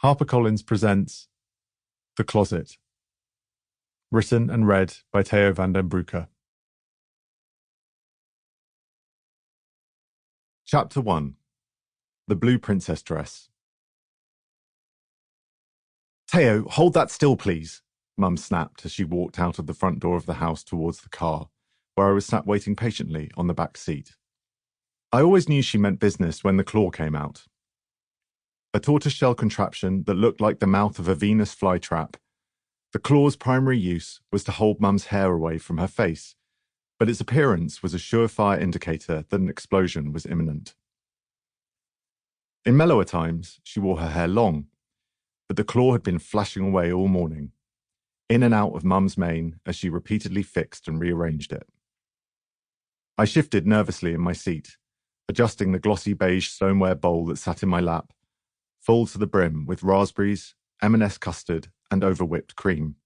HarperCollins presents The Closet. Written and read by Teo Van Den Broeke. Chapter 1. The Blue Princess Dress. "Teo, hold that still, please," Mum snapped as she walked out of the front door of the house towards the car, where I was sat waiting patiently on the back seat. I always knew she meant business when the claw came out. A tortoiseshell contraption that looked like the mouth of a Venus flytrap. The claw's primary use was to hold Mum's hair away from her face, but its appearance was a surefire indicator that an explosion was imminent. In mellower times, she wore her hair long, but the claw had been flashing away all morning, in and out of Mum's mane as she repeatedly fixed and rearranged it. I shifted nervously in my seat, adjusting the glossy beige stoneware bowl that sat in my lap, full to the brim with raspberries, M&S custard, and over-whipped cream.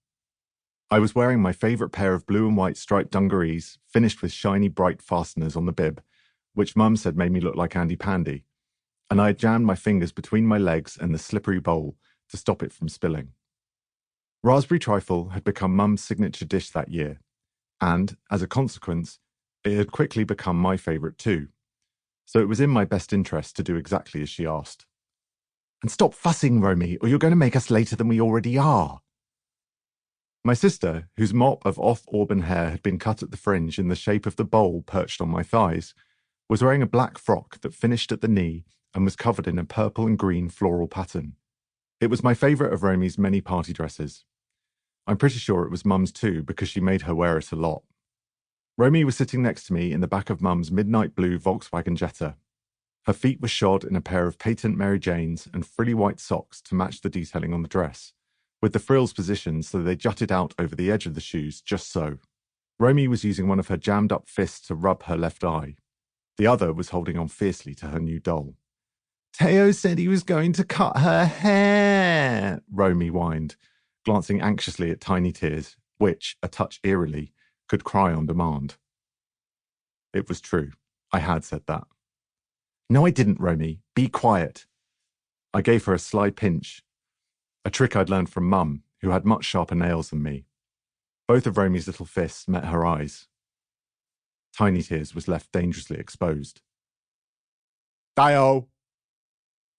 I was wearing my favourite pair of blue and white striped dungarees, finished with shiny bright fasteners on the bib, which Mum said made me look like Andy Pandy, and I had jammed my fingers between my legs and the slippery bowl to stop it from spilling. Raspberry trifle had become Mum's signature dish that year, and, as a consequence, it had quickly become my favourite too, so it was in my best interest to do exactly as she asked. "And stop fussing, Romy, or you're going to make us later than we already are." My sister, whose mop of off-auburn hair had been cut at the fringe in the shape of the bowl perched on my thighs, was wearing a black frock that finished at the knee and was covered in a purple and green floral pattern. It was my favourite of Romy's many party dresses. I'm pretty sure it was Mum's too, because she made her wear it a lot. Romy was sitting next to me in the back of Mum's midnight blue Volkswagen Jetta. Her feet were shod in a pair of patent Mary Janes and frilly white socks to match the detailing on the dress, with the frills positioned so they jutted out over the edge of the shoes just so. Romy was using one of her jammed-up fists to rub her left eye. The other was holding on fiercely to her new doll. "Teo said he was going to cut her hair," Romy whined, glancing anxiously at Tiny Tears, which, a touch eerily, could cry on demand. It was true. I had said that. "No, I didn't, Romy. Be quiet." I gave her a sly pinch, a trick I'd learned from Mum, who had much sharper nails than me. Both of Romy's little fists met her eyes. Tiny Tears was left dangerously exposed. "Teo!"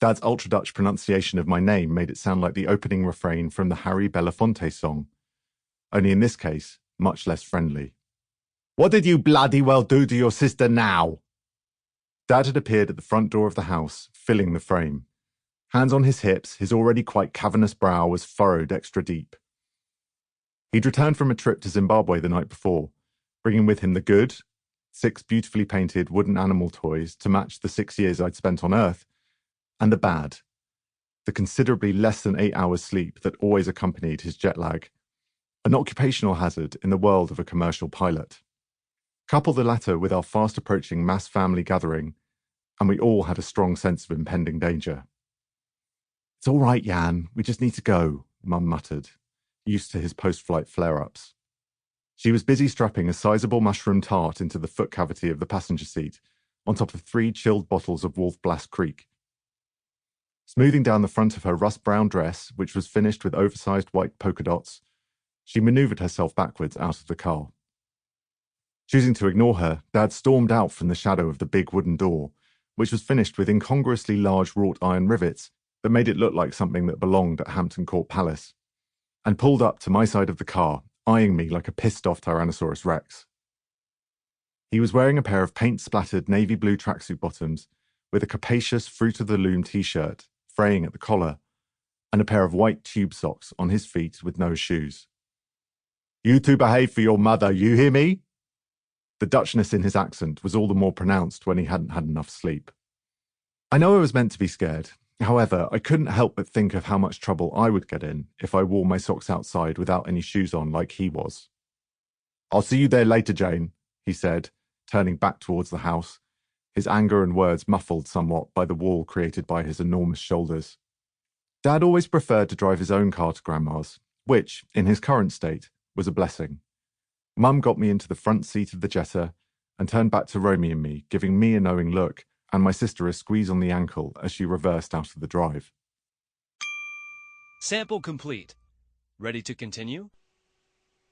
Dad's ultra-Dutch pronunciation of my name made it sound like the opening refrain from the Harry Belafonte song, only in this case, much less friendly. "What did you bloody well do to your sister now?" Dad had appeared at the front door of the house, filling the frame. Hands on his hips, his already quite cavernous brow was furrowed extra deep. He'd returned from a trip to Zimbabwe the night before, bringing with him the good, 6 beautifully painted wooden animal toys to match the 6 years I'd spent on Earth, and the bad, the considerably less than 8 hours sleep that always accompanied his jet lag, an occupational hazard in the world of a commercial pilot. Couple the latter with our fast-approaching mass family gathering, and we all had a strong sense of impending danger. "It's all right, Jan. We just need to go," Mum muttered, used to his post-flight flare-ups. She was busy strapping a sizable mushroom tart into the foot cavity of the passenger seat, on top of 3 chilled bottles of Wolf Blass Creek. Smoothing down the front of her rust-brown dress, which was finished with oversized white polka dots, she maneuvered herself backwards out of the car. Choosing to ignore her, Dad stormed out from the shadow of the big wooden door, which was finished with incongruously large wrought iron rivets that made it look like something that belonged at Hampton Court Palace, and pulled up to my side of the car, eyeing me like a pissed-off Tyrannosaurus Rex. He was wearing a pair of paint-splattered navy blue tracksuit bottoms with a capacious Fruit-of-the-Loom t-shirt, fraying at the collar, and a pair of white tube socks on his feet with no shoes. "You two behave for your mother, you hear me?" The Dutchness in his accent was all the more pronounced when he hadn't had enough sleep. I know I was meant to be scared. However, I couldn't help but think of how much trouble I would get in if I wore my socks outside without any shoes on like he was. "I'll see you there later, Jane," he said, turning back towards the house, his anger and words muffled somewhat by the wall created by his enormous shoulders. Dad always preferred to drive his own car to Grandma's, which, in his current state, was a blessing. Mum got me into the front seat of the Jetta and turned back to Romy and me, giving me a knowing look and my sister a squeeze on the ankle as she reversed out of the drive. Sample complete. Ready to continue?